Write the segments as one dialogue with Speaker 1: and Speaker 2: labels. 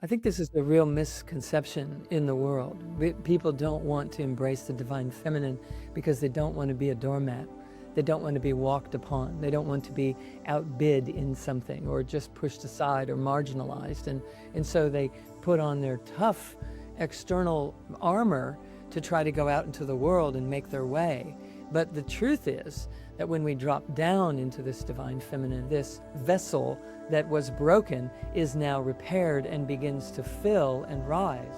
Speaker 1: I think this is a real misconception in the world. People don't want to embrace the divine feminine because they don't want to be a doormat. They don't want to be walked upon. They don't want to be outbid in something or just pushed aside or marginalized. And so they put on their tough external armor to try to go out into the world and make their way. But the truth is that when we drop down into this divine feminine, this vessel that was broken is now repaired and begins to fill and rise.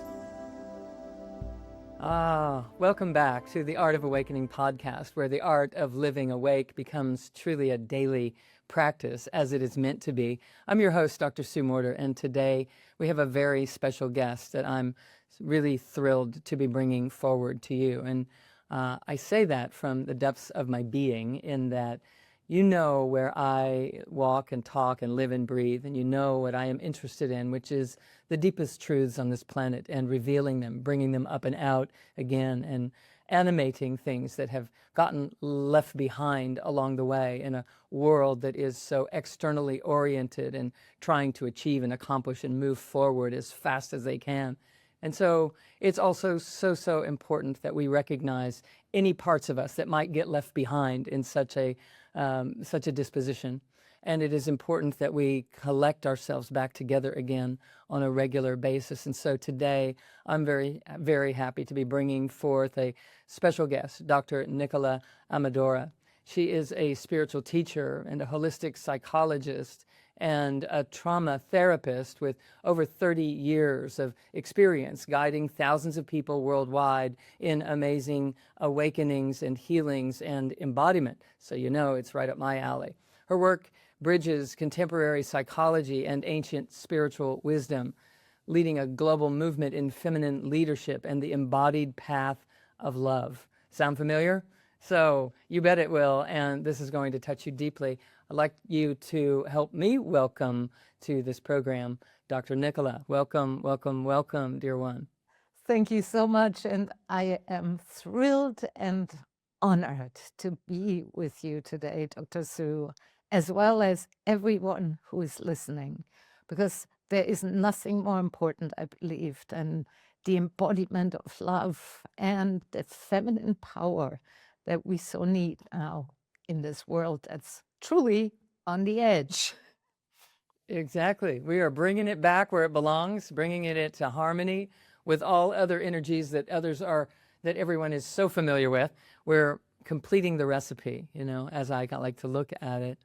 Speaker 1: Welcome back to the Art of Awakening podcast, where the art of living awake becomes truly a daily practice as it is meant to be. I'm your host, Dr. Sue Morter, and today we have a very special guest that I'm really thrilled to be bringing forward to you. And I say that from the depths of my being, in that you know where I walk and talk and live and breathe, and you know what I am interested in, which is the deepest truths on this planet and revealing them, bringing them up and out again, and animating things that have gotten left behind along the way in a world that is so externally oriented and trying to achieve and accomplish and move forward as fast as they can. And so it's also so important that we recognize any parts of us that might get left behind in such a disposition. And it is important that we collect ourselves back together again on a regular basis. And so today, I'm very, very happy to be bringing forth a special guest, Dr. Nicola Amadora. She is a spiritual teacher and a holistic psychologist and a trauma therapist with over 30 years of experience guiding thousands of people worldwide in amazing awakenings and healings and embodiment. So you know it's right up my alley. Her work bridges contemporary psychology and ancient spiritual wisdom, leading a global movement in feminine leadership and the embodied path of love. Sound familiar? So you bet it will, and this is going to touch you deeply. I'd like you to help me welcome to this program Dr. Nicola. Welcome, welcome, welcome, dear one.
Speaker 2: Thank you so much, and I am thrilled and honored to be with you today, Dr. Sue, as well as everyone who is listening, because there is nothing more important, I believe, than the embodiment of love and the feminine power that we so need now in this world that's truly on the edge.
Speaker 1: Exactly. We are bringing it back where it belongs, bringing it into harmony with all other energies that everyone is so familiar with. We're completing the recipe, as I like to look at it.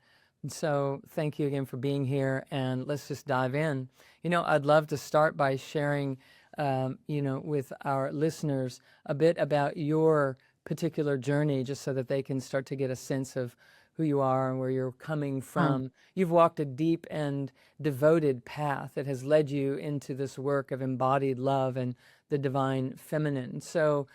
Speaker 1: And so thank you again for being here, and let's just dive in. I'd love to start by sharing, with our listeners a bit about your particular journey, just so that they can start to get a sense of who you are and where you're coming from. You've walked a deep and devoted path that has led you into this work of embodied love and the divine feminine. So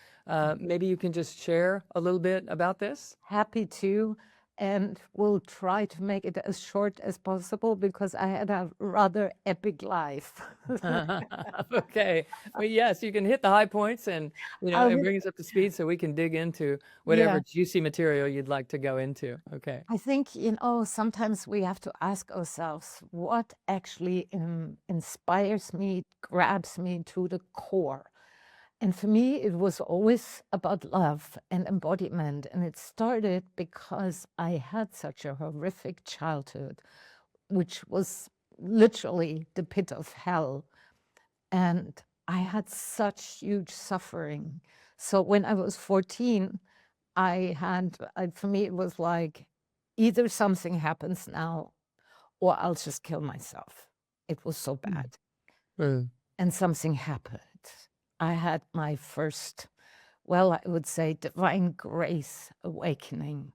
Speaker 1: maybe you can just share a little bit about this?
Speaker 2: Happy to. And we'll try to make it as short as possible because I had a rather epic life.
Speaker 1: Okay. Well, yes, you can hit the high points and, and bring us up to speed so we can dig into whatever juicy material you'd like to go into. Okay.
Speaker 2: I think, sometimes we have to ask ourselves what actually inspires me, grabs me to the core. And for me, it was always about love and embodiment. And it started because I had such a horrific childhood, which was literally the pit of hell. And I had such huge suffering. So when I was 14, for me, it was like, either something happens now or I'll just kill myself. It was so bad. And something happened. I had my first, I would say, divine grace awakening,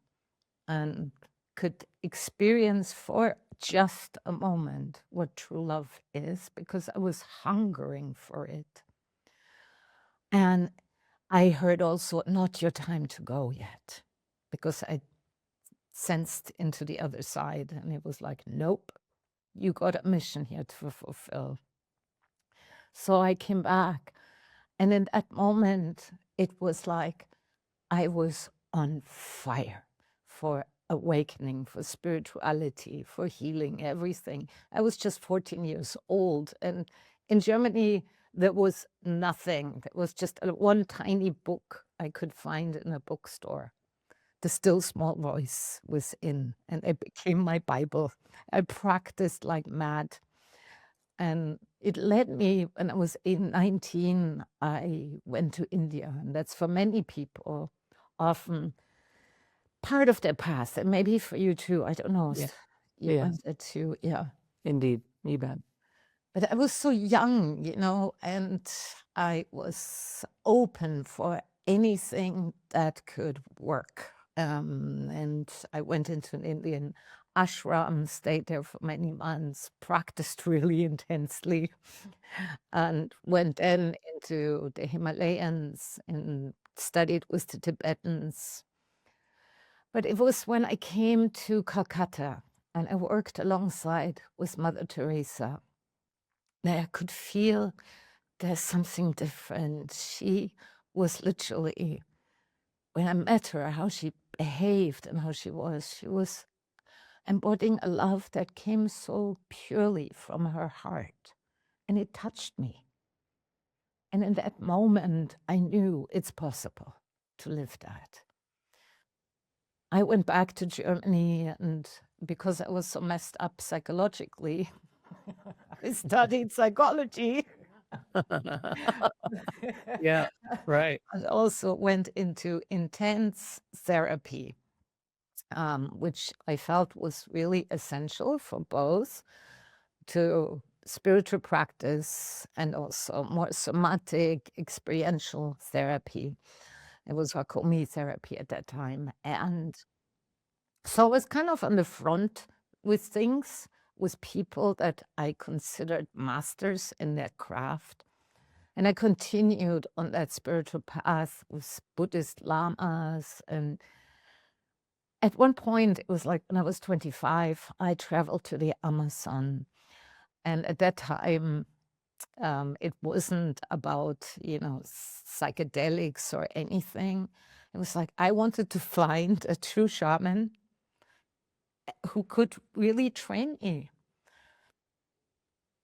Speaker 2: and could experience for just a moment what true love is, because I was hungering for it. And I heard also, not your time to go yet, because I sensed into the other side, and it was like, nope, you got a mission here to fulfill. So I came back. And in that moment, it was like I was on fire for awakening, for spirituality, for healing, everything. I was just 14 years old, and In Germany, there was nothing. There was just one tiny book I could find in a bookstore. The still small voice was in, and it became my Bible. I practiced like mad. And it led me, when I was 19, I went to India. And that's for many people often part of their past. And maybe for you too. I don't know.
Speaker 1: Yeah.
Speaker 2: You
Speaker 1: Yeah.
Speaker 2: went there too. Yeah.
Speaker 1: Indeed. You bet.
Speaker 2: But I was so young, and I was open for anything that could work. And I went into an Indian ashram, stayed there for many months, practiced really intensely, and went then into the Himalayas and studied with the Tibetans. But it was when I came to Calcutta and I worked alongside with Mother Teresa that I could feel there's something different. She was literally, when I met her, how she behaved and how she was embodying a love that came so purely from her heart. And it touched me. And in that moment, I knew it's possible to live that. I went back to Germany, and because I was so messed up psychologically, I studied psychology.
Speaker 1: Yeah, right.
Speaker 2: I also went into intense therapy, which I felt was really essential for both to spiritual practice and also more somatic experiential therapy. It was Hakomi therapy at that time. And so I was kind of on the front with things, with people that I considered masters in their craft. And I continued on that spiritual path with Buddhist lamas. And at one point, it was like when I was 25, I traveled to the Amazon. And at that time, it wasn't about, psychedelics or anything. It was like I wanted to find a true shaman who could really train me.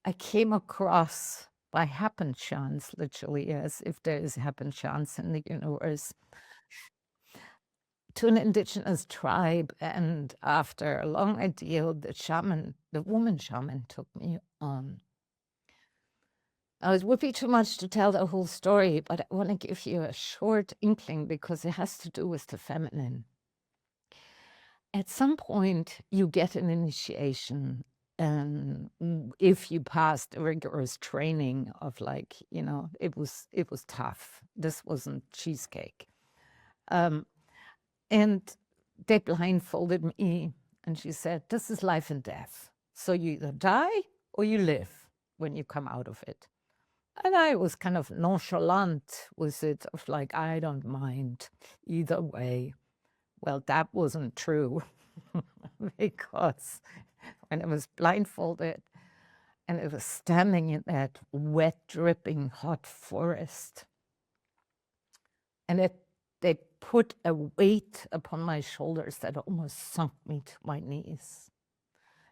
Speaker 2: I came across by happen chance, literally, as if there is happen chance in the universe, to an indigenous tribe. And after a long ordeal, the woman shaman took me on. Now, it would be too much to tell the whole story, but I want to give you a short inkling because it has to do with the feminine. At some point, you get an initiation, and if you passed a rigorous training of it was tough. This wasn't cheesecake. And they blindfolded me, and she said, "This is life and death. So you either die or you live when you come out of it." And I was kind of nonchalant with it, of like, I don't mind either way. Well, that wasn't true because when I was blindfolded and I was standing in that wet, dripping, hot forest, and they put a weight upon my shoulders that almost sunk me to my knees.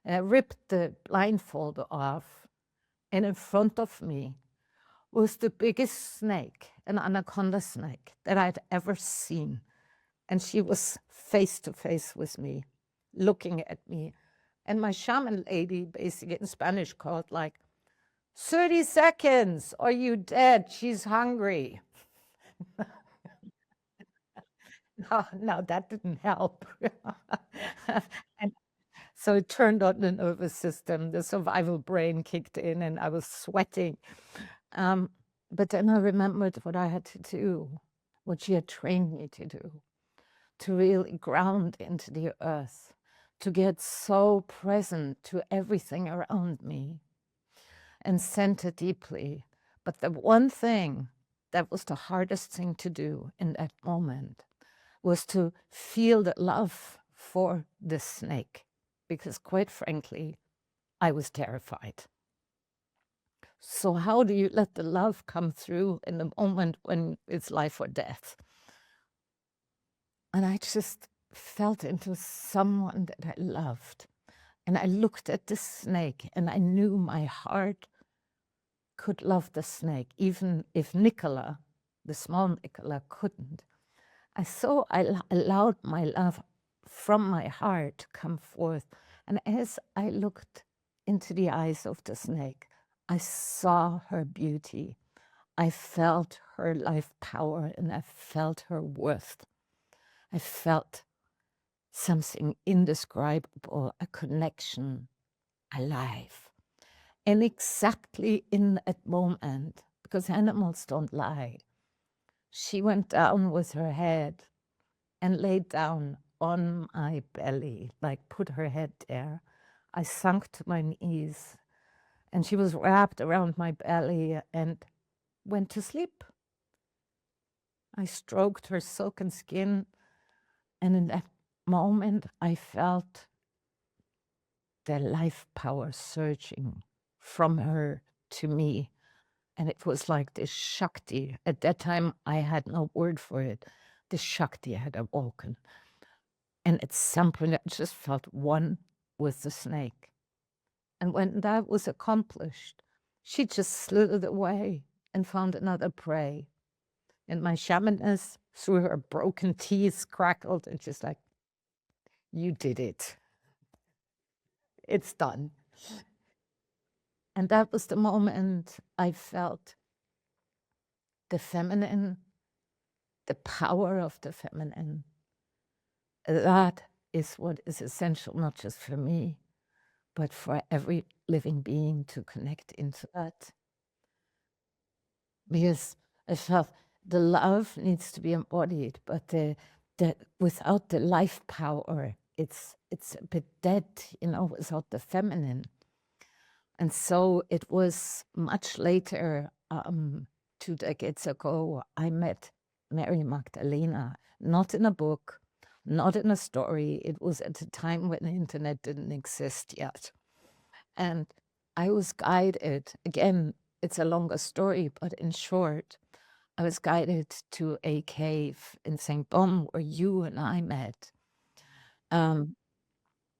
Speaker 2: And I ripped the blindfold off, and in front of me was the biggest snake, an anaconda snake, that I'd ever seen. And she was face to face with me, looking at me. And my shaman lady, basically in Spanish, called like, 30 seconds, or you dead, she's hungry. No, that didn't help. And so it turned on the nervous system, the survival brain kicked in, and I was sweating. But then I remembered what I had to do, what she had trained me to do, to really ground into the earth, to get so present to everything around me and center deeply. But the one thing that was the hardest thing to do in that moment was to feel the love for the snake, because quite frankly, I was terrified. So how do you let the love come through in the moment when it's life or death? And I just felt into someone that I loved. And I looked at the snake and I knew my heart could love the snake, even if Nicola, the small Nicola, couldn't. I allowed my love from my heart to come forth. And as I looked into the eyes of the snake, I saw her beauty. I felt her life power, and I felt her worth. I felt something indescribable, a connection, alive. And exactly in that moment, because animals don't lie, she went down with her head and laid down on my belly, like put her head there. I sunk to my knees, and she was wrapped around my belly and went to sleep. I stroked her silken skin, and in that moment, I felt the life power surging from her to me. And it was like this Shakti. At that time, I had no word for it. The Shakti had awoken. And at some point, I just felt one with the snake. And when that was accomplished, she just slithered away and found another prey. And my shamaness, through her broken teeth, crackled and just like, you did it. It's done. And that was the moment I felt the feminine, the power of the feminine. That is what is essential, not just for me, but for every living being to connect into that. Because I felt the love needs to be embodied, but without the life power, it's a bit dead, without the feminine. And so it was much later, 2 decades ago, I met Mary Magdalena, not in a book, not in a story. It was at a time when the internet didn't exist yet. And I was guided, again, it's a longer story, but in short, I was guided to a cave in St. Bon where you and I met.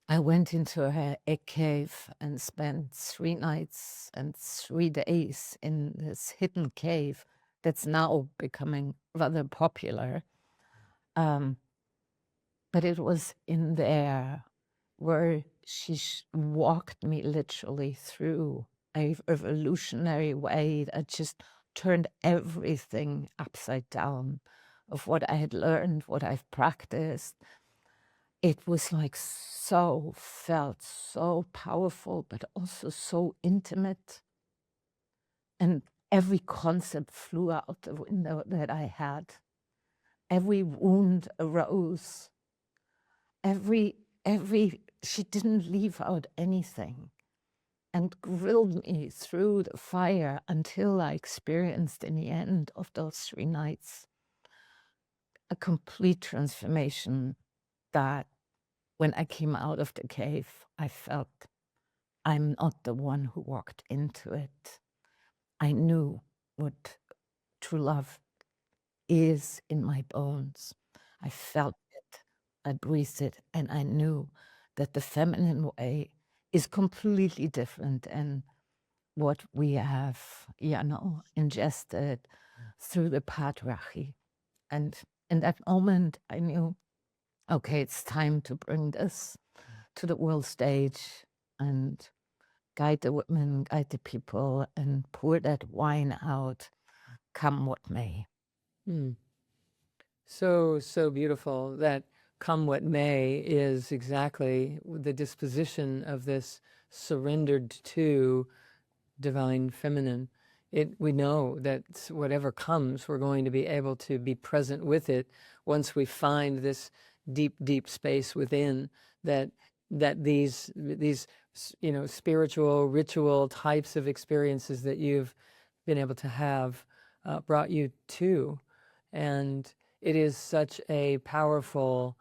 Speaker 2: I went into a cave and spent 3 nights and 3 days in this hidden cave that's now becoming rather popular. But it was in there where she walked me literally through a revolutionary way that just turned everything upside down of what I had learned, what I've practiced. It was like felt so powerful, but also so intimate. And every concept flew out the window that I had. Every wound arose. She didn't leave out anything and grilled me through the fire until I experienced in the end of those 3 nights a complete transformation that when I came out of the cave, I felt I'm not the one who walked into it. I knew what true love is in my bones. I felt it, I breathed it, and I knew that the feminine way is completely different than what we have, ingested through the patriarchy. And in that moment, I knew, okay, it's time to bring this to the world stage and guide the women, guide the people, and pour that wine out, come what may.
Speaker 1: So beautiful that come what may is exactly the disposition of this surrendered to divine feminine. We know that whatever comes, we're going to be able to be present with it once we find this deep space within that these spiritual ritual types of experiences that you've been able to have brought you to. And it is such a powerful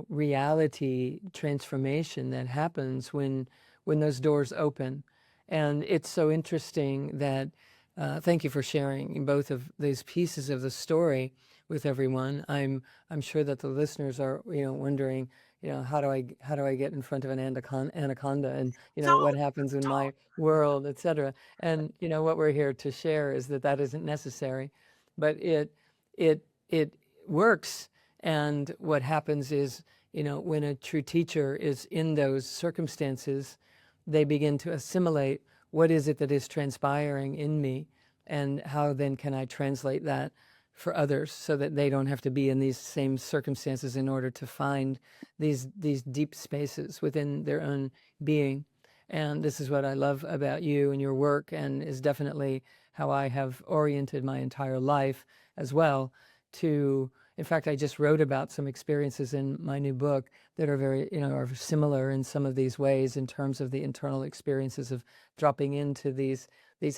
Speaker 1: reality transformation that happens when those doors open. And it's so interesting that, thank you for sharing both of these pieces of the story with everyone. I'm sure that the listeners are, wondering, how do I get in front of an anaconda, and what happens in my world, etc. And what we're here to share is that isn't necessary, but it works. And what happens is, when a true teacher is in those circumstances, they begin to assimilate what is it that is transpiring in me, and how then can I translate that for others so that they don't have to be in these same circumstances in order to find these deep spaces within their own being. And this is what I love about you and your work, and is definitely how I have oriented my entire life as well. In fact, I just wrote about some experiences in my new book that are very, are similar in some of these ways, in terms of the internal experiences of dropping into these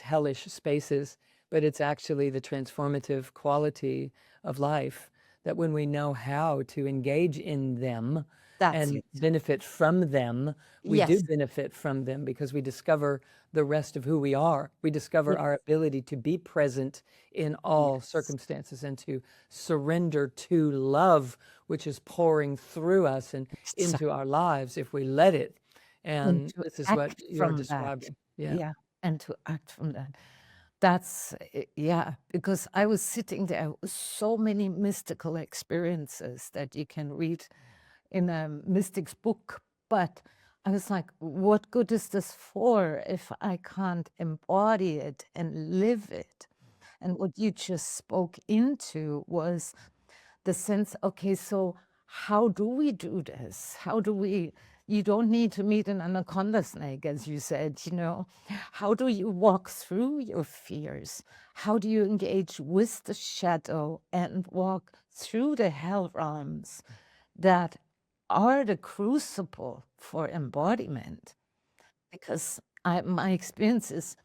Speaker 1: hellish spaces. But it's actually the transformative quality of life, that when we know how to engage in them
Speaker 2: That's
Speaker 1: and
Speaker 2: it.
Speaker 1: benefit from them, we do
Speaker 2: Yes.
Speaker 1: benefit from them, because we discover the rest of who we are. We discover our ability to be present in all circumstances, and to surrender to love, which is pouring through us and into our lives if we let it. And
Speaker 2: to
Speaker 1: this is what
Speaker 2: act
Speaker 1: you're
Speaker 2: from that.
Speaker 1: describing. Yeah.
Speaker 2: Yeah, and to act from that. That's, yeah, because I was sitting there with so many mystical experiences that you can read in a mystic's book, but I was like, what good is this for if I can't embody it and live it? And what you just spoke into was the sense, okay, so how do we do this? How do we, you don't need to meet an anaconda snake, as you said, How do you walk through your fears? How do you engage with the shadow and walk through the hell realms that are the crucible for embodiment? Because my experience is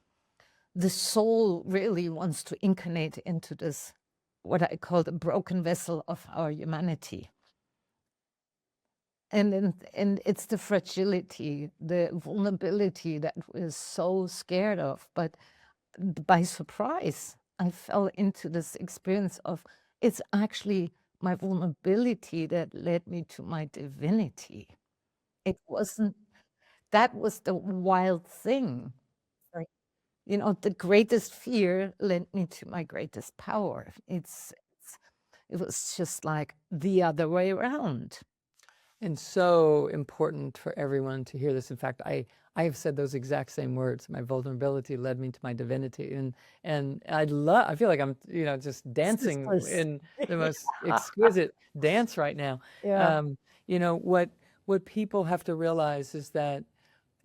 Speaker 2: the soul really wants to incarnate into this, what I call the broken vessel of our humanity. And it's the fragility, the vulnerability that we're so scared of. But by surprise, I fell into this experience of, it's actually my vulnerability that led me to my divinity. It wasn't, that was the wild thing. Like, the greatest fear led me to my greatest power. It was just like the other way around.
Speaker 1: And so important for everyone to hear this. In fact, I have said those exact same words. My vulnerability led me to my divinity, and I feel like I'm just dancing in the most exquisite dance right now.
Speaker 2: Yeah.
Speaker 1: What people have to realize is that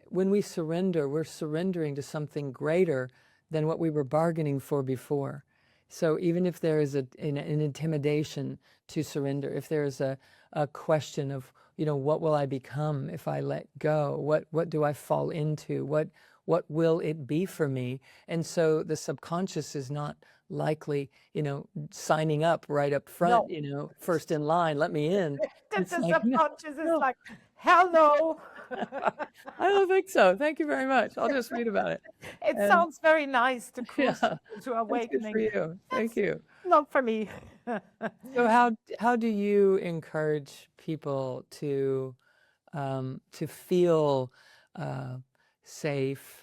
Speaker 1: when we surrender, we're surrendering to something greater than what we were bargaining for before. So even if there is an intimidation to surrender, if there is a question of, what will I become if I let go? What do I fall into? What will it be for me? And so the subconscious is not likely, signing up right up front, first in line, let me in.
Speaker 2: The
Speaker 1: Like,
Speaker 2: subconscious is
Speaker 1: no.
Speaker 2: like, hell no.
Speaker 1: I don't think so. Thank you very much. I'll just read about it.
Speaker 2: It
Speaker 1: And
Speaker 2: sounds very nice to cruise
Speaker 1: yeah,
Speaker 2: to
Speaker 1: that's good for
Speaker 2: awakening.
Speaker 1: you. Thank
Speaker 2: That's
Speaker 1: you.
Speaker 2: not for me.
Speaker 1: So how do you encourage people to feel safe?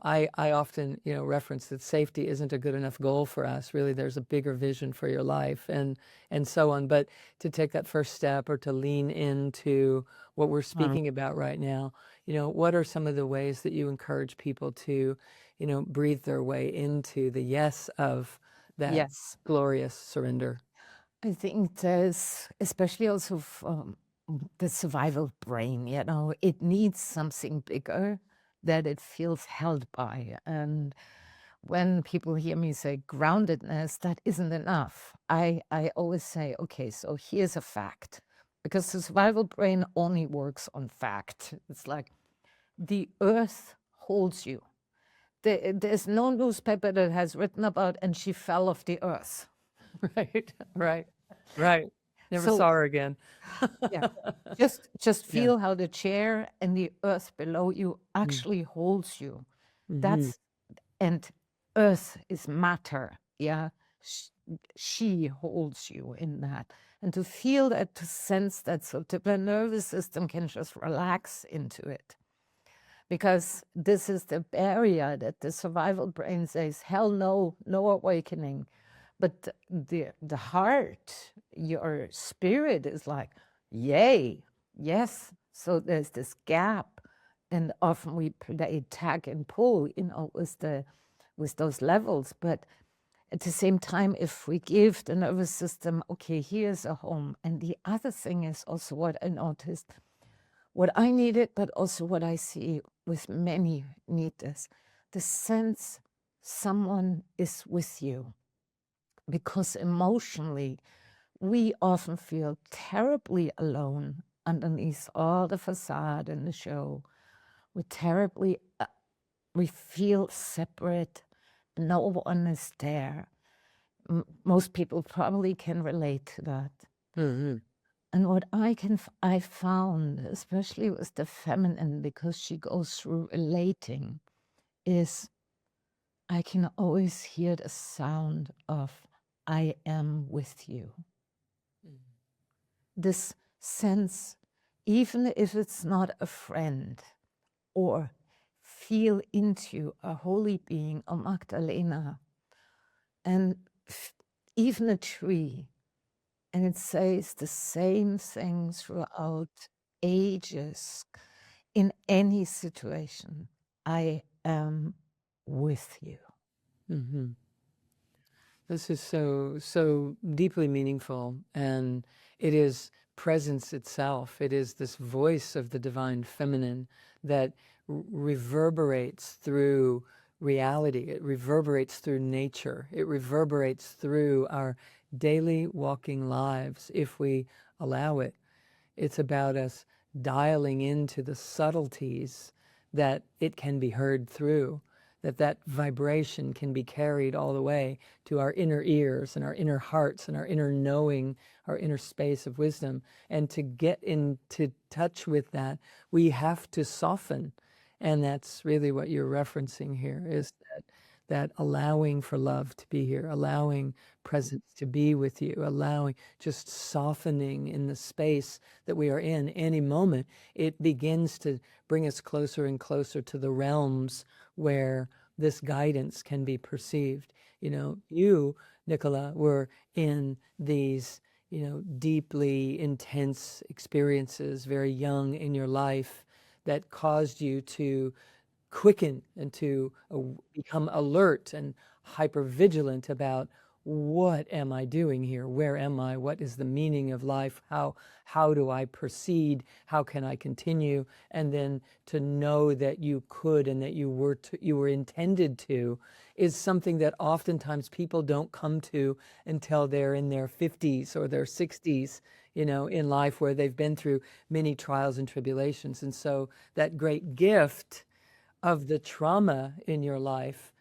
Speaker 1: I often reference that safety isn't a good enough goal for us. Really, there's a bigger vision for your life, and so on. But to take that first step, or to lean into what we're speaking about right now, what are some of the ways that you encourage people to breathe their way into the yes of that
Speaker 2: Yes.
Speaker 1: glorious surrender?
Speaker 2: I think there's, especially also the survival brain, it needs something bigger that it feels held by. And when people hear me say groundedness, that isn't enough. I always say, okay, so here's a fact, because the survival brain only works on fact. It's like the earth holds you. There's no newspaper that has written about, and she fell off the earth.
Speaker 1: Right. Never
Speaker 2: So,
Speaker 1: saw her again.
Speaker 2: yeah, just feel how the chair and the earth below you actually holds you. That's, and earth is matter. Yeah, she holds you in that. and to feel that, to sense that, so the nervous system can just relax into it. Because this is the barrier that the survival brain says, hell no, no awakening. But the heart, your spirit is like, yay, yes. So there's this gap, and often we play tag and pull, with those levels. But at the same time, if we give the nervous system, okay, here's a home. And the other thing is also what I noticed, what I needed, but also what I see with many need this, the sense someone is with you. Because emotionally, we often feel terribly alone underneath all the facade and the show. We feel separate. No one is there. Most people probably can relate to that.
Speaker 1: Mm-hmm.
Speaker 2: And what I found, especially with the feminine, because she goes through relating, is I can always hear the sound of I am with you. This sense, even if it's not a friend, or feel into a holy being, a Magdalena, and even a tree. And it says the same thing throughout ages. In any situation, I am with you.
Speaker 1: Mm-hmm. This is so deeply meaningful, and it is presence itself. It is this voice of the divine feminine that reverberates through reality. It reverberates through nature. It reverberates through our daily walking lives if we allow it. It's about us dialing into the subtleties that it can be heard through, that vibration can be carried all the way to our inner ears and our inner hearts and our inner knowing, our inner space of wisdom. And to get into touch with that, we have to soften. And that's really what you're referencing here, is that allowing for love to be here, allowing presence to be with you, allowing, just softening in the space that we are in any moment. It begins to bring us closer and closer to the realms where this guidance can be perceived. You, Nicola, were in these, deeply intense experiences very young in your life that caused you to quicken and to become alert and hypervigilant about, what am I doing here? Where am I? What is the meaning of life? How do I proceed? How can I continue? And then to know that you could and that you were intended to is something that oftentimes people don't come to until they're in their 50s or their 60s, in life, where they've been through many trials and tribulations. And so that great gift of the trauma in your life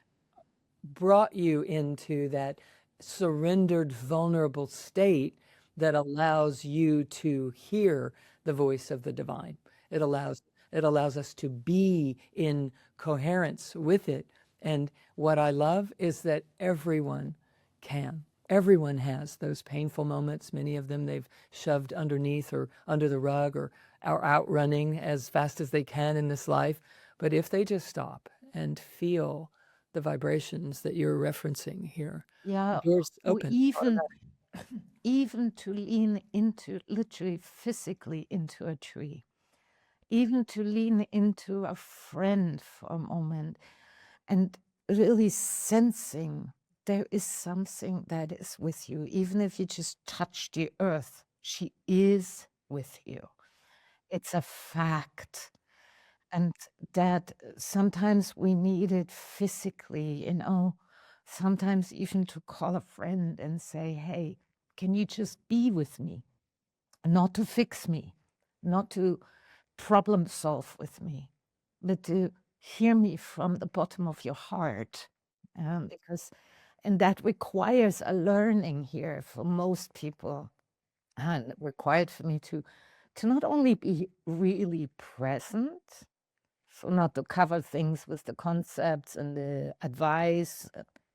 Speaker 1: brought you into that surrendered, vulnerable state that allows you to hear the voice of the divine. It allows us to be in coherence with it. And what I love is that everyone can. Everyone has those painful moments. Many of them they've shoved underneath or under the rug, or are outrunning as fast as they can in this life. But if they just stop and feel the vibrations that you're referencing here,
Speaker 2: Yeah,
Speaker 1: doors
Speaker 2: or
Speaker 1: open.
Speaker 2: even to lean into, literally physically into a tree, even to lean into a friend for a moment, and really sensing there is something that is with you. Even if you just touch the earth, she is with you. It's a fact. And that sometimes we need it physically, sometimes even to call a friend and say, hey, can you just be with me? Not to fix me, not to problem solve with me, but to hear me from the bottom of your heart. And that requires a learning here for most people, and required for me to not only be really present, so not to cover things with the concepts and the advice,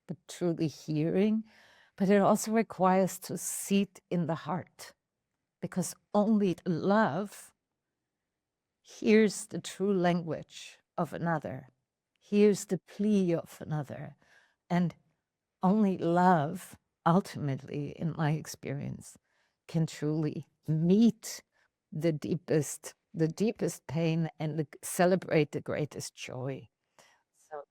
Speaker 2: but truly hearing, But it also requires to sit in the heart, because only love hears the true language of another, hears the plea of another, and only love, ultimately, in my experience, can truly meet the deepest pain and celebrate the greatest joy. So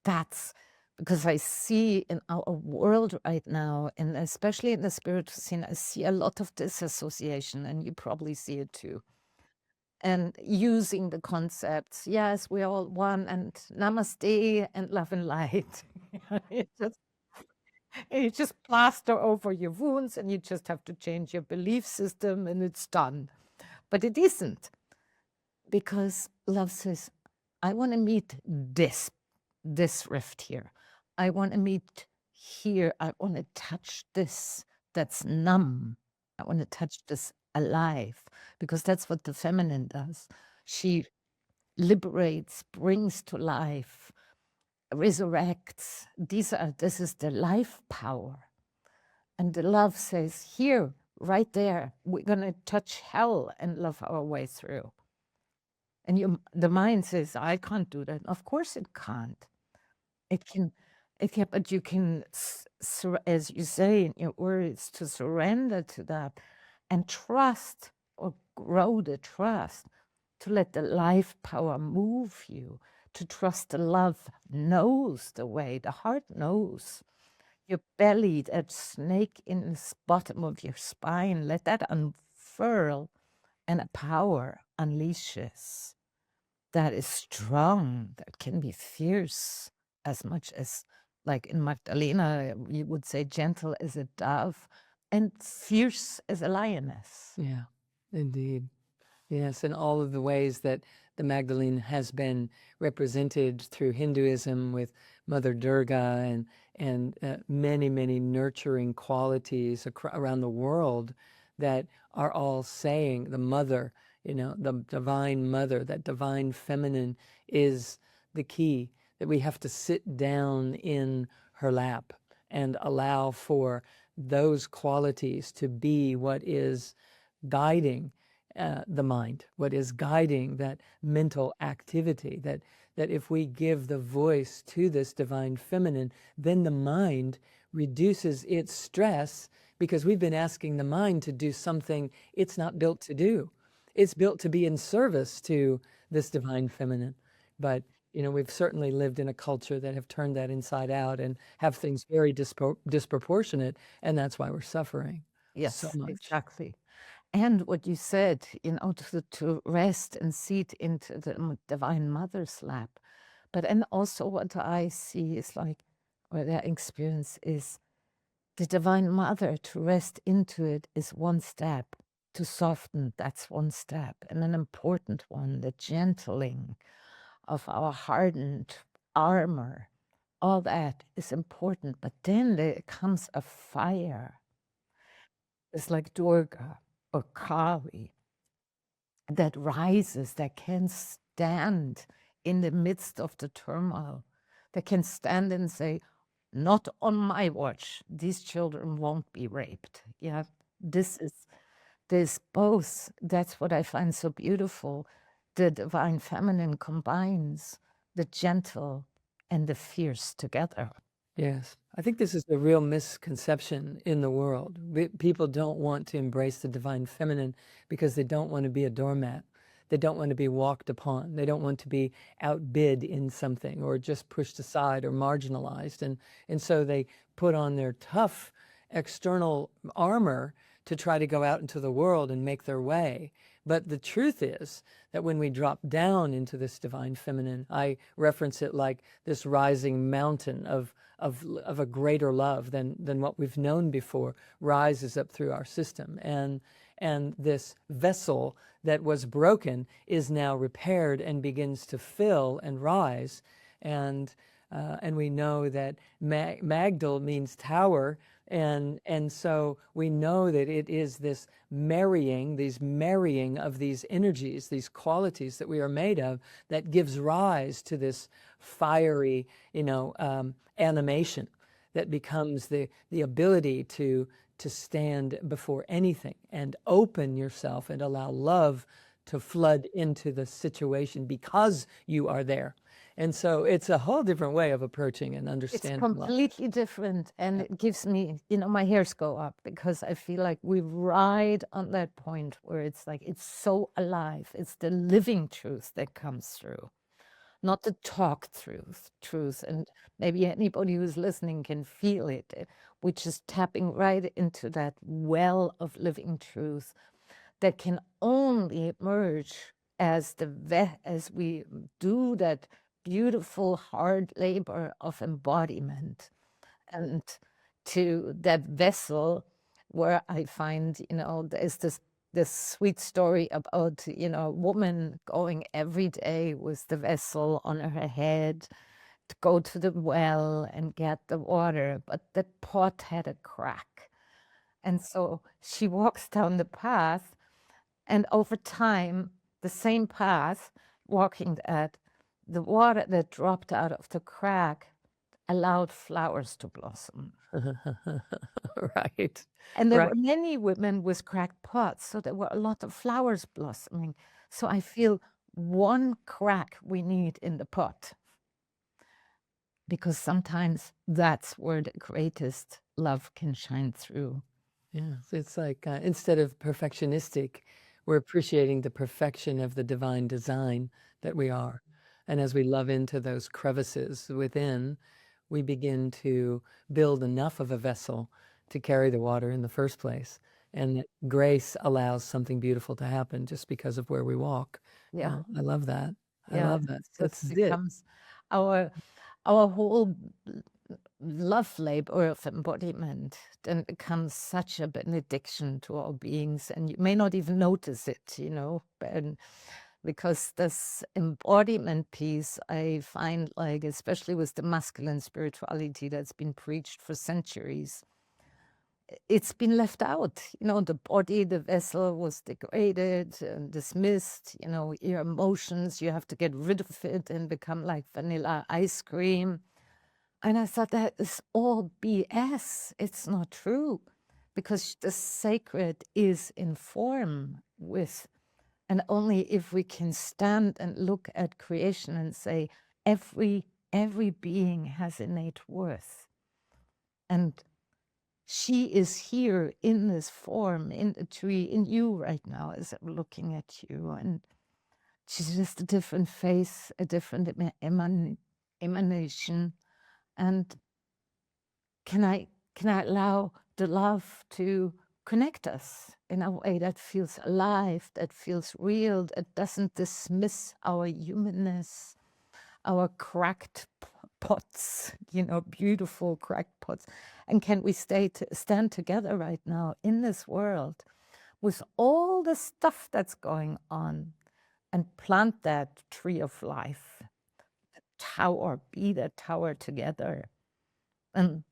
Speaker 2: that's because I see in our world right now, and especially in the spiritual scene, I see a lot of disassociation, and you probably see it too. And using the concepts, yes, we're all one, and namaste and love and light. It just you just plaster over your wounds, and you just have to change your belief system, and it's done. But it isn't, because love says, I want to meet this rift here. I want to meet here. I want to touch this that's numb. I want to touch this alive, because that's what the feminine does. She liberates, brings to life, resurrects. This is the life power. And the love says, here, right there, we're going to touch hell and love our way through. And the mind says, I can't do that. Of course it can't. It can, but you can, as you say in your words, to surrender to that and trust, or grow the trust, to let the life power move you, to trust the love knows the way, the heart knows. Your belly, that snake in the bottom of your spine, let that unfurl, and a power unleashes that is strong, that can be fierce, as much as, like in Magdalena, you would say gentle as a dove and fierce as a lioness.
Speaker 1: Yeah, indeed. Yes, and all of the ways that the Magdalene has been represented through Hinduism with Mother Durga, and many, many nurturing qualities around the world that are all saying the mother, the divine mother, that divine feminine is the key, that we have to sit down in her lap and allow for those qualities to be what is guiding the mind, what is guiding that mental activity, that if we give the voice to this divine feminine, then the mind reduces its stress, because we've been asking the mind to do something it's not built to do. It's built to be in service to this divine feminine. But we've certainly lived in a culture that have turned that inside out and have things very disproportionate, and that's why we're suffering so
Speaker 2: Yes,
Speaker 1: much.
Speaker 2: exactly. And what you said, to rest and sit into the Divine Mother's lap. But and also what I see is like, or their experience is, the Divine Mother, to rest into it is one step. To soften, that's one step. And an important one, the gentling of our hardened armor, all that is important. But then there comes a fire. It's like Durga or Kali that rises, that can stand in the midst of the turmoil, that can stand and say, not on my watch, these children won't be raped. Yeah, this both, that's what I find so beautiful. The divine feminine combines the gentle and the fierce together.
Speaker 1: Yes, I think this is a real misconception in the world. People don't want to embrace the divine feminine because they don't want to be a doormat. They don't want to be walked upon. They don't want to be outbid in something, or just pushed aside or marginalized. And so they put on their tough external armor to try to go out into the world and make their way. But the truth is that when we drop down into this divine feminine, I reference it like this rising mountain of a greater love than what we've known before rises up through our system. And this vessel that was broken is now repaired and begins to fill and rise. And we know that Magdal means tower. And so we know that it is this marrying of these energies, these qualities that we are made of, that gives rise to this fiery, animation. that becomes the ability to stand before anything and open yourself and allow love to flood into the situation because you are there. And so it's a whole different way of approaching and
Speaker 2: It's
Speaker 1: understanding love.
Speaker 2: completely different, and it gives me, my hairs go up because I feel like we ride on that point where it's like it's so alive. It's the living truth that comes through, not the talk truth. And maybe anybody who's listening can feel it. Which is tapping right into that well of living truth that can only emerge as as we do that beautiful hard labor of embodiment, and to that vessel where I find, there's this sweet story about, a woman going every day with the vessel on her head to go to the well and get the water, but the pot had a crack. And so she walks down the path, and over time, the same path, walking that, the water that dropped out of the crack allowed flowers to blossom.
Speaker 1: Right.
Speaker 2: And there
Speaker 1: Right.
Speaker 2: were many women with cracked pots, so there were a lot of flowers blossoming. So I feel one crack we need in the pot, because sometimes that's where the greatest love can shine through.
Speaker 1: Yeah, so it's like instead of perfectionistic, we're appreciating the perfection of the divine design that we are. And as we love into those crevices within, we begin to build enough of a vessel to carry the water in the first place. And that grace allows something beautiful to happen just because of where we walk.
Speaker 2: Yeah.
Speaker 1: I love that. I
Speaker 2: Yeah,
Speaker 1: love that.
Speaker 2: it
Speaker 1: That's it.
Speaker 2: becomes our whole love labor of embodiment then becomes such a benediction to our beings, and you may not even notice it, because this embodiment piece, I find, like, especially with the masculine spirituality that's been preached for centuries, it's been left out. The body, the vessel was degraded and dismissed. Your emotions, you have to get rid of it and become like vanilla ice cream. And I thought that is all BS. It's not true, because the sacred is in form with, and only if we can stand and look at creation and say, every being has innate worth. And she is here in this form, in the tree, in you right now as I'm looking at you. And she's just a different face, a different emanation. And can I allow the love to connect us in a way that feels alive, that feels real, that doesn't dismiss our humanness, our cracked pots, beautiful cracked pots. And can we stand together right now in this world with all the stuff that's going on and plant that tree of life, be that tower together, and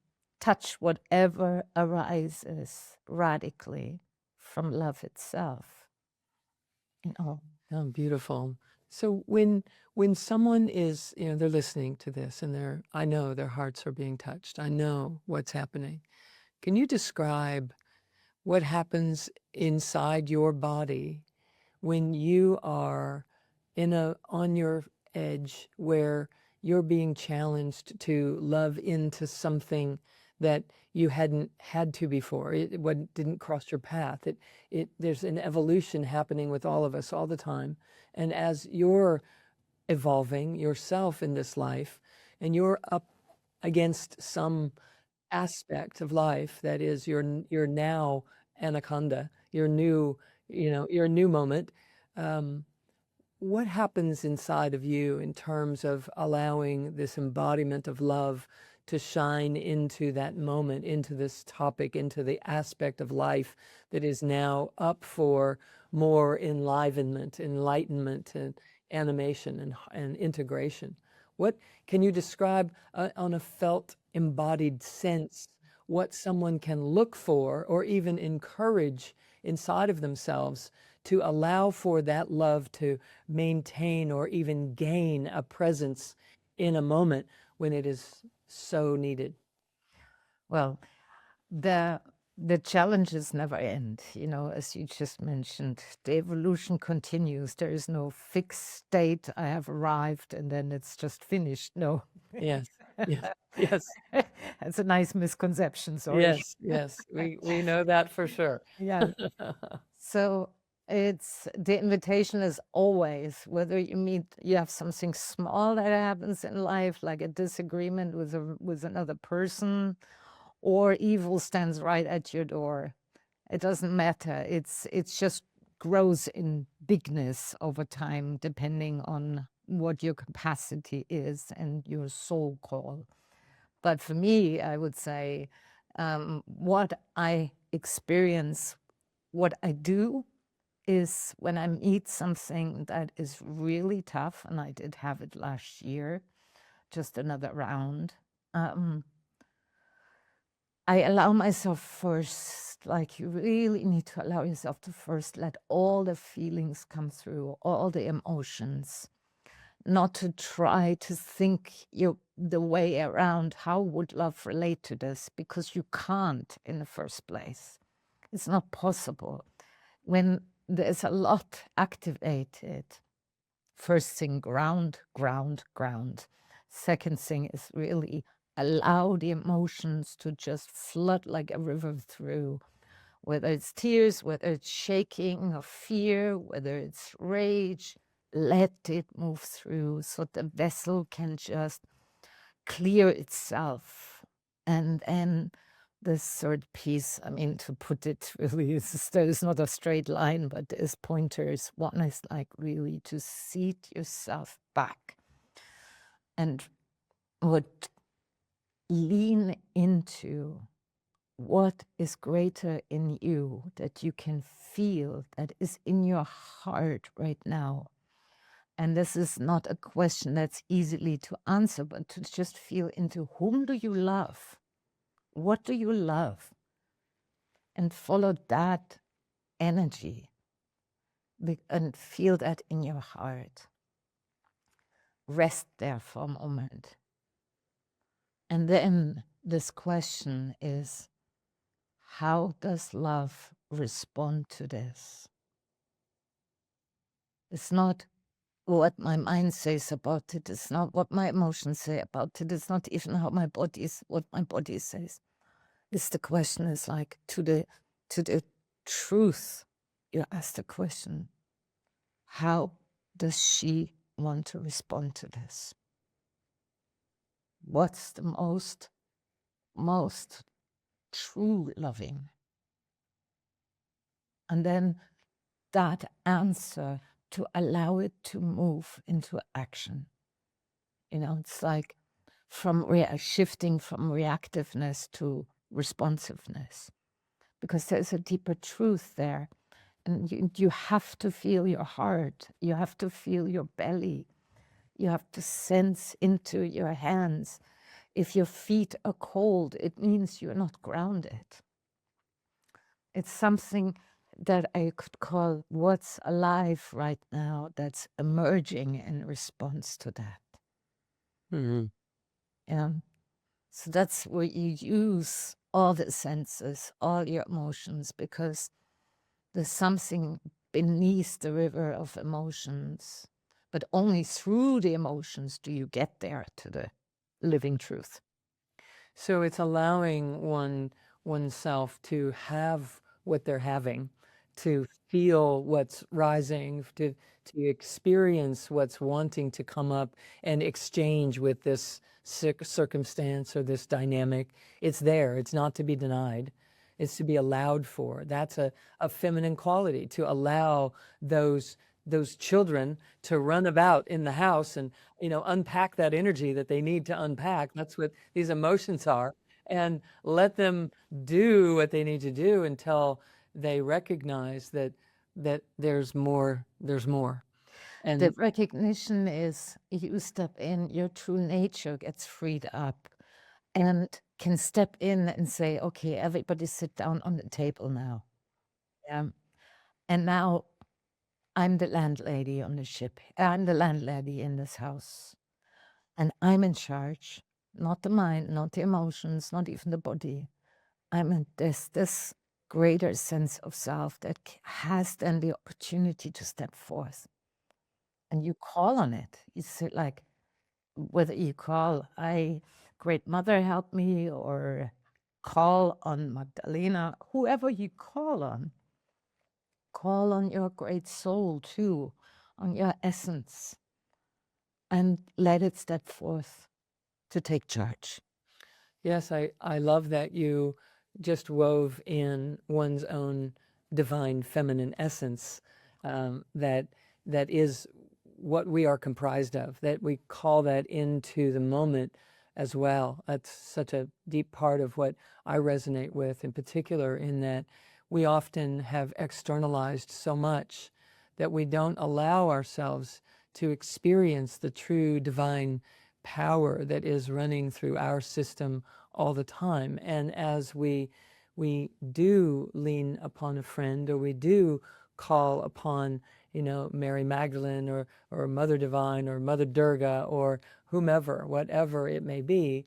Speaker 2: touch whatever arises radically from love itself.
Speaker 1: Oh, beautiful. So when someone is, they're listening to this and I know their hearts are being touched. I know what's happening. Can you describe what happens inside your body when you are on your edge, where you're being challenged to love into something that you hadn't had to before? It didn't cross your path. There's an evolution happening with all of us all the time. And as you're evolving yourself in this life, and you're up against some aspect of life that is your now anaconda, your new, your new moment, what happens inside of you in terms of allowing this embodiment of love to shine into that moment, into this topic, into the aspect of life that is now up for more enlivenment, enlightenment, and animation and integration? What can you describe on a felt, embodied sense what someone can look for or even encourage inside of themselves to allow for that love to maintain or even gain a presence in a moment when it is so needed?
Speaker 2: Well, the the challenges never end, as you just mentioned. The evolution continues. There is no fixed state. I have arrived and then it's just finished. No.
Speaker 1: Yes, yes, yes,
Speaker 2: That's a nice misconception, sorry.
Speaker 1: yes, yes. We know that for sure.
Speaker 2: Yeah. So it's the invitation is always, whether you have something small that happens in life, like a disagreement with another person, or evil stands right at your door. It doesn't matter. It's just grows in bigness over time, depending on what your capacity is and your soul call. But for me, I would say what I experience, what I do is when I meet something that is really tough, and I did have it last year, just another round. I allow myself first, like you really need to allow yourself to first let all the feelings come through, all the emotions, not to try to think the way around how would love relate to this, because you can't in the first place. It's not possible. When there's a lot activated, first thing, ground, ground, ground. Second thing is really allow the emotions to just flood like a river through, whether it's tears, whether it's shaking or fear, whether it's rage, let it move through so the vessel can just clear itself. And then the third piece, I mean, to put it really, there's not a straight line, but there's pointers. One is like really to seat yourself back and lean into what is greater in you that you can feel, that is in your heart right now. And this is not a question that's easily to answer, but to just feel into whom do you love? What do you love? And follow that energy and feel that in your heart. Rest there for a moment. And then this question is, how does love respond to this? It's not what my mind says about it. It's not what my emotions say about it. It's not even what my body says. It's the question is like to the truth. You ask the question, how does she want to respond to this? What's the most true loving? And then that answer, to allow it to move into action. It's like shifting from reactiveness to responsiveness, because there's a deeper truth there. And you have to feel your heart. You have to feel your belly. You have to sense into your hands. If your feet are cold, it means you're not grounded. It's something that I could call what's alive right now that's emerging in response to that.
Speaker 1: Mhm.
Speaker 2: Yeah. So that's where you use all the senses, all your emotions, because there's something beneath the river of emotions. But only through the emotions do you get there to the living truth.
Speaker 1: So it's allowing oneself to have what they're having, to feel what's rising, to experience what's wanting to come up and exchange with this circumstance or this dynamic. It's there. It's not to be denied. It's to be allowed for. That's a feminine quality, to allow those children to run about in the house and unpack that energy that they need to unpack. That's what these emotions are, and let them do what they need to do until they recognize that there's more. And
Speaker 2: the recognition is you step in, your true nature gets freed up and can step in and say, okay, everybody sit down on the table now. Yeah. And now I'm the landlady on the ship. I'm the landlady in this house. And I'm in charge. not the mind, not the emotions, not even the body. I mean, there's this greater sense of self that has then the opportunity to step forth. And you call on it. You say, like, whether you call, Great Mother, help me, or call on Magdalena, whoever you call on your great soul too, on your essence, and let it step forth to take charge.
Speaker 1: Yes, I love that you just wove in one's own divine feminine essence, that is what we are comprised of, that we call that into the moment as well. That's such a deep part of what I resonate with, in particular, in that we often have externalized so much that we don't allow ourselves to experience the true divine power that is running through our system all the time. And as we do lean upon a friend, or we do call upon, Mary Magdalene, or Mother Divine, or Mother Durga, or whomever, whatever it may be,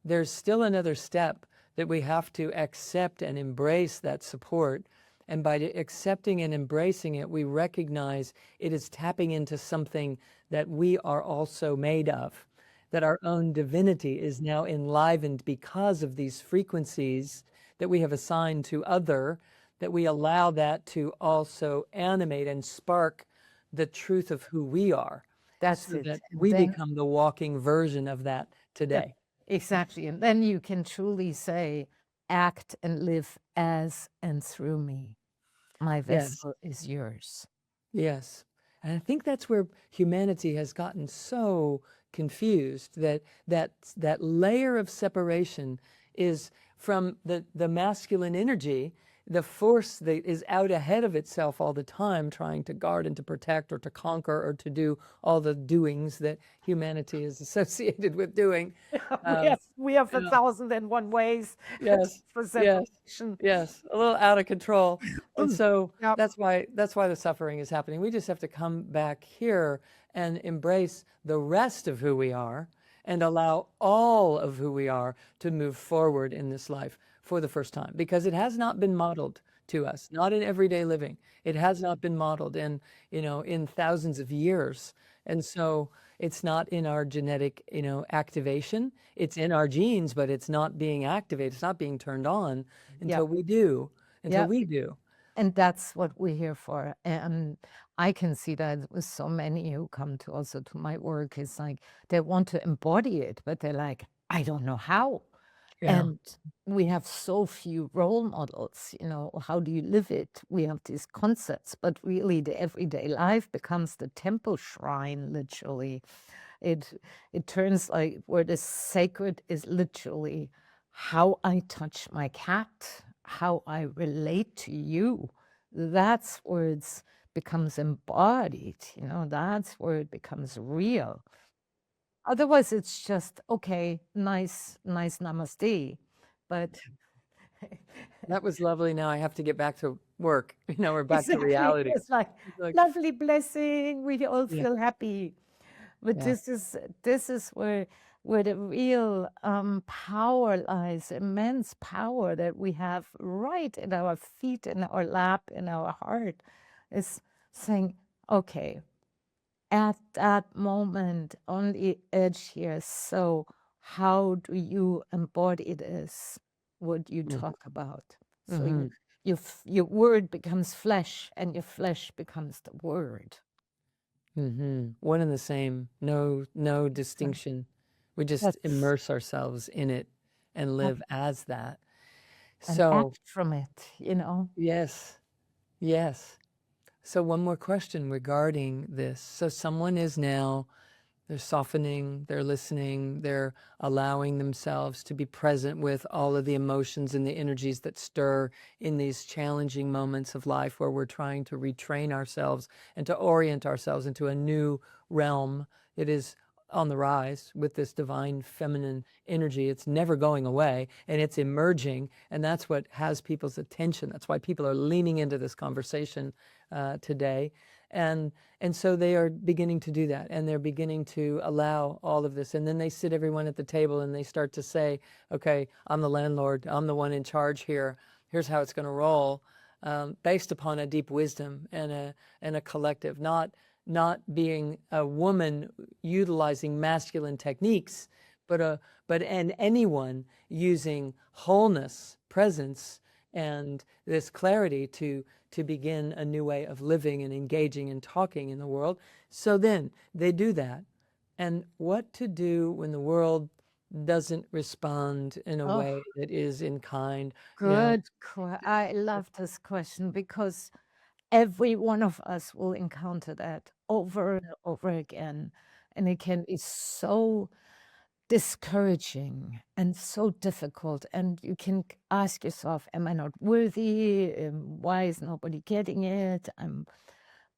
Speaker 1: there's still another step that we have to accept and embrace that support. And by accepting and embracing it, we recognize it is tapping into something that we are also made of, that our own divinity is now enlivened because of these frequencies that we have assigned to other, that we allow that to also animate and spark the truth of who we are.
Speaker 2: That's
Speaker 1: so
Speaker 2: it.
Speaker 1: that
Speaker 2: And
Speaker 1: we
Speaker 2: then,
Speaker 1: become the walking version of that today.
Speaker 2: exactly. And then you can truly say, act and live as and through me. My
Speaker 1: Yes.
Speaker 2: vessel is yours.
Speaker 1: Yes. And I think that's where humanity has gotten so confused, that layer of separation is from the masculine energy, the force that is out ahead of itself all the time, trying to guard and to protect or to conquer or to do all the doings that humanity is associated with doing.
Speaker 2: We have
Speaker 1: yeah.
Speaker 2: 1,001 ways
Speaker 1: Yes,
Speaker 2: for
Speaker 1: yes,
Speaker 2: separation.
Speaker 1: yes, a little out of control. And so
Speaker 2: Yep.
Speaker 1: that's why the suffering is happening. We just have to come back here and embrace the rest of who we are and allow all of who we are to move forward in this life for the first time, because it has not been modeled to us, not in everyday living. It has not been modeled in thousands of years. And so it's not in our genetic, activation. It's in our genes, but it's not being activated. It's not being turned on until we do, until
Speaker 2: Yep.
Speaker 1: we do.
Speaker 2: And that's what we're here for. And I can see that with so many who come to also to my work. It's like they want to embody it, but they're like, I don't know how.
Speaker 1: Yeah.
Speaker 2: And we have so few role models, how do you live it? We have these concepts, but really the everyday life becomes the temple shrine, literally. It turns like where the sacred is literally how I touch my cat, how I relate to you. That's where it becomes embodied, that's where it becomes real. Otherwise, it's just, okay, nice namaste. But
Speaker 1: That was lovely. Now I have to get back to work. We're back to
Speaker 2: exactly,
Speaker 1: reality.
Speaker 2: it's like,
Speaker 1: Like,
Speaker 2: lovely blessing, we all
Speaker 1: yeah,
Speaker 2: feel happy. But
Speaker 1: yeah.
Speaker 2: this is where the real power lies, immense power that we have right in our feet, in our lap, in our heart, is saying, okay, at that moment on the edge here, so how do you embody this, what you talk about? So your word becomes flesh, and your flesh becomes the word.
Speaker 1: One and the same. No distinction. We just
Speaker 2: That's
Speaker 1: immerse ourselves in it and live as that.
Speaker 2: and
Speaker 1: So,
Speaker 2: act from it.
Speaker 1: yes, yes. So one more question regarding this. So someone is now, they're softening, they're listening, they're allowing themselves to be present with all of the emotions and the energies that stir in these challenging moments of life where we're trying to retrain ourselves and to orient ourselves into a new realm. It is on the rise with this divine feminine energy. It's never going away, and it's emerging, and that's what has people's attention. That's why people are leaning into this conversation today. And so they are beginning to do that, and they're beginning to allow all of this. And then they sit everyone at the table and they start to say, okay, I'm the landlord, I'm the one in charge here, here's how it's going to roll, based upon a deep wisdom and a collective, not being a woman utilizing masculine techniques, but anyone using wholeness, presence, and this clarity to begin a new way of living and engaging and talking in the world. So then they do that. And what to do when the world doesn't respond in a
Speaker 2: Oh,
Speaker 1: way that is in kind,
Speaker 2: good. I love this question because every one of us will encounter that over and over again. And it can be so discouraging and so difficult. And you can ask yourself, am I not worthy? Why is nobody getting it? And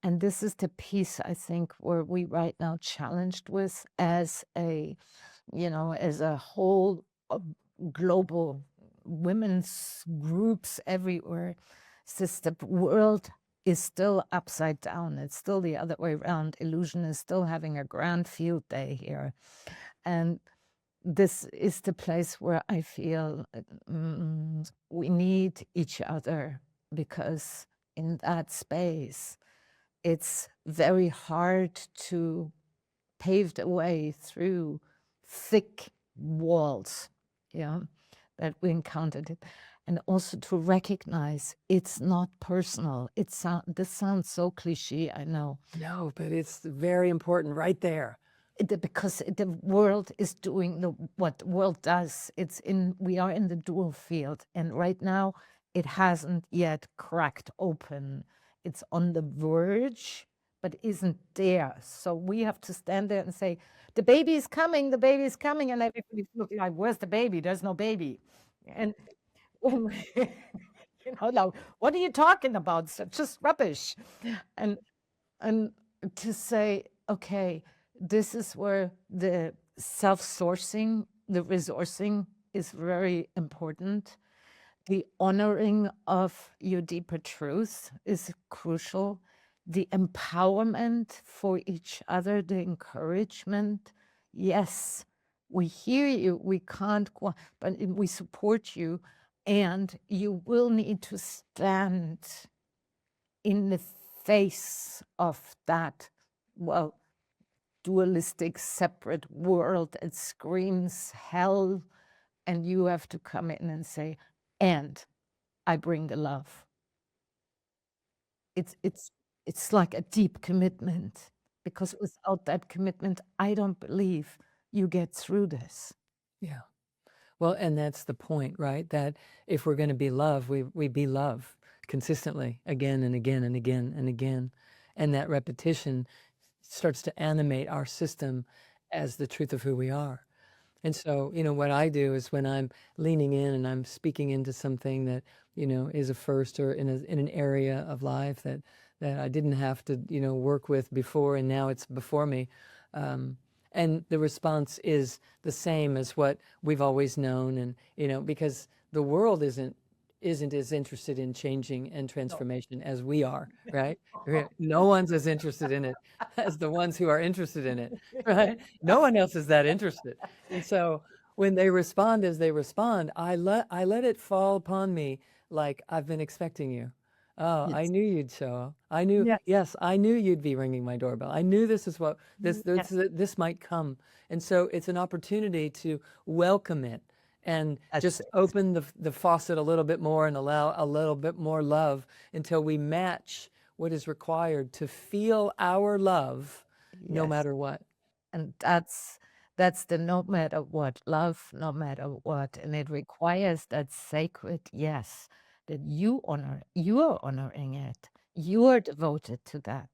Speaker 2: this is the piece, I think, where we right now challenged with as a, as a whole global women's groups everywhere. It's just the world is still upside down. It's still the other way around. Illusion is still having a grand field day here. And this is the place where I feel we need each other, because in that space, it's very hard to pave the way through thick walls, that we encountered it. And also to recognize it's not personal. This sounds so cliche, I know.
Speaker 1: No, but it's very important right there.
Speaker 2: Because the world is doing what the world does. We are in the dual field, and right now it hasn't yet cracked open. It's on the verge, but isn't there. So we have to stand there and say, the baby is coming, the baby is coming, and everybody's looking like, where's the baby? There's no baby. And now, what are you talking about? It's just rubbish. And to say, okay, this is where the self-sourcing, the resourcing is very important. The honoring of your deeper truth is crucial. The empowerment for each other, the encouragement. Yes, we hear you, we can't go, but we support you, and you will need to stand in the face of that, dualistic, separate world. It screams hell, and you have to come in and say, and I bring the love. It's like a deep commitment, because without that commitment, I don't believe you get through this.
Speaker 1: Yeah. Well, and that's the point, right? That if we're going to be love, we be love consistently, again and again and again and again. And that repetition starts to animate our system as the truth of who we are. And so, what I do is when I'm leaning in and I'm speaking into something that, is a first, or in an area of life that I didn't have to, work with before, and now it's before me. And the response is the same as what we've always known. And, because the world isn't as interested in changing and transformation as we are, right? No one's as interested in it as the ones who are interested in it, right? No one else is that interested. And so when they respond as they respond, I let it fall upon me like, I've been expecting you. Oh, I knew you'd show up. I knew, yes, I knew you'd be ringing my doorbell. I knew this is what, this might come. And so it's an opportunity to welcome it and just open the faucet a little bit more and allow a little bit more love until we match what is required to feel our love, no matter what.
Speaker 2: And that's the no matter what, love no matter what. And it requires that sacred yes, that you are honoring it. You are devoted to that.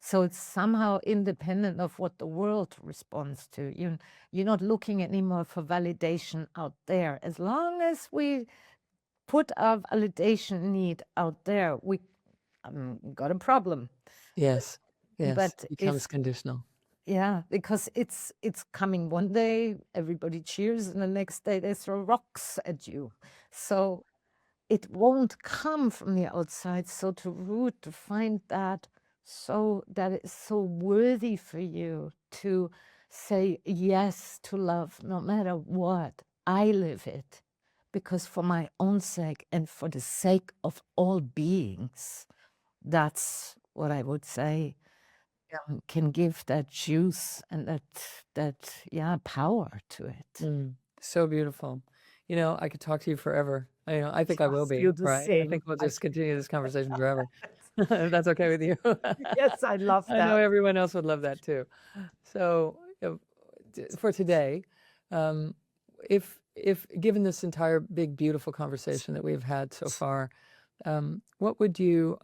Speaker 2: So it's somehow independent of what the world responds to. You're not looking anymore for validation out there. As long as we put our validation need out there, we got a problem.
Speaker 1: Yes,
Speaker 2: But
Speaker 1: it becomes conditional.
Speaker 2: Yeah, because it's coming one day, everybody cheers, and the next day they throw rocks at you. So it won't come from the outside. So to find that that is so worthy for you to say yes to love no matter what. I live it because for my own sake and for the sake of all beings, that's what I would say can give that juice and that power to it.
Speaker 1: So beautiful. I could talk to you forever. I think I will be,
Speaker 2: Feel the
Speaker 1: right? I
Speaker 2: same.
Speaker 1: think we'll just continue this conversation forever. If that's okay with you.
Speaker 2: Yes, I love
Speaker 1: I know
Speaker 2: that.
Speaker 1: everyone else would love that too. So, for today, if given this entire big, beautiful conversation that we've had so far, what would you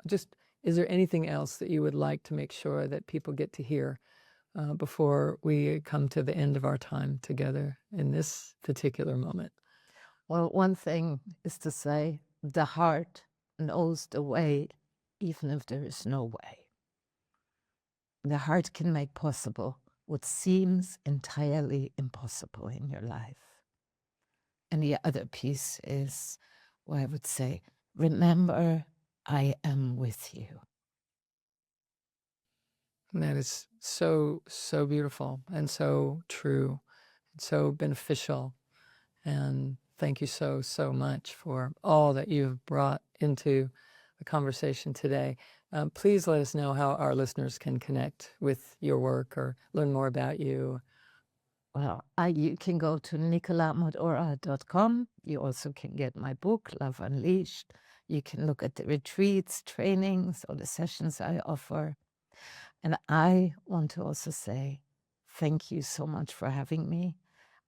Speaker 1: is there anything else that you would like to make sure that people get to hear before we come to the end of our time together in this particular moment?
Speaker 2: Well, one thing is to say the heart knows the way, even if there is no way. The heart can make possible what seems entirely impossible in your life. And the other piece is what I would say, remember, I am with you.
Speaker 1: And that is so, so beautiful and so true and so beneficial. And thank you so, so much for all that you've brought into the conversation today. Please let us know how our listeners can connect with your work or learn more about you.
Speaker 2: Well, you can go to nicolaamadora.com. You also can get my book, Love Unleashed. You can look at the retreats, trainings, or the sessions I offer. And I want to also say thank you so much for having me.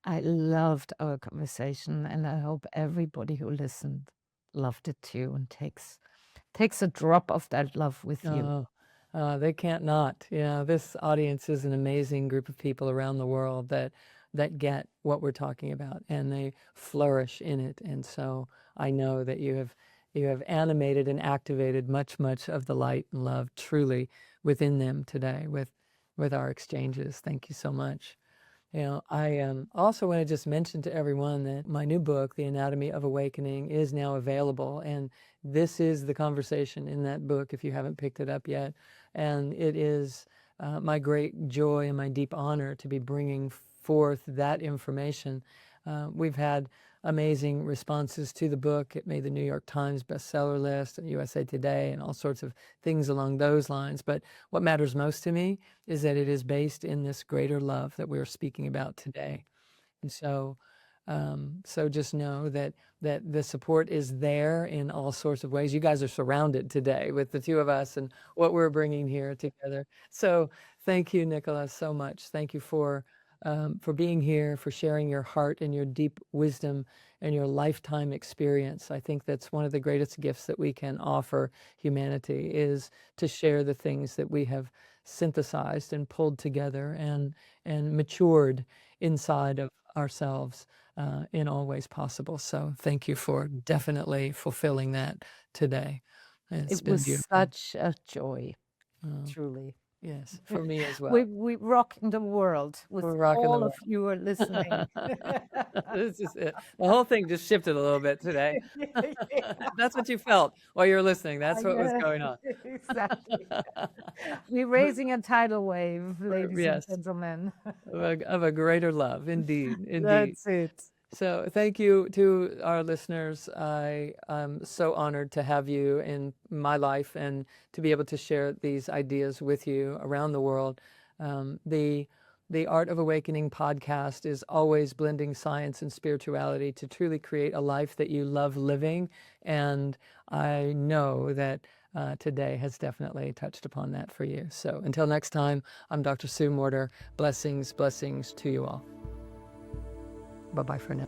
Speaker 2: I loved our conversation, and I hope everybody who listened loved it too and takes a drop of that love with you.
Speaker 1: They can't not. This audience is an amazing group of people around the world that get what we're talking about, and they flourish in it. And so I know that you have animated and activated much of the light and love truly within them today with our exchanges. Thank you so much. I also want to just mention to everyone that my new book, The Anatomy of Awakening, is now available. And this is the conversation in that book, if you haven't picked it up yet. And it is my great joy and my deep honor to be bringing forth that information. We've had amazing responses to the book. It made the New York Times bestseller list and USA Today and all sorts of things along those lines. But what matters most to me is that it is based in this greater love that we're speaking about today. And so just know that the support is there in all sorts of ways. You guys are surrounded today with the two of us and what we're bringing here together. So thank you, Nicola, so much. Thank you for being here, for sharing your heart and your deep wisdom and your lifetime experience. I think that's one of the greatest gifts that we can offer humanity, is to share the things that we have synthesized and pulled together and matured inside of ourselves in all ways possible. So thank you for definitely fulfilling that today. It's
Speaker 2: It
Speaker 1: been
Speaker 2: was
Speaker 1: beautiful.
Speaker 2: such a joy, truly.
Speaker 1: Yes, for me as well.
Speaker 2: We're rocking the world with
Speaker 1: We're rocking the
Speaker 2: all
Speaker 1: world.
Speaker 2: of you are listening.
Speaker 1: This is it. The whole thing just shifted a little bit today. That's what you felt while you were listening. That's what was going on.
Speaker 2: Exactly. We're raising a tidal wave, ladies and
Speaker 1: Yes,
Speaker 2: gentlemen.
Speaker 1: of a greater love, indeed, indeed.
Speaker 2: That's it.
Speaker 1: So thank you to our listeners. I'm so honored to have you in my life and to be able to share these ideas with you around the world. The Art of Awakening podcast is always blending science and spirituality to truly create a life that you love living. And I know that today has definitely touched upon that for you. So until next time, I'm Dr. Sue Morter. Blessings, blessings to you all. Bye-bye for now.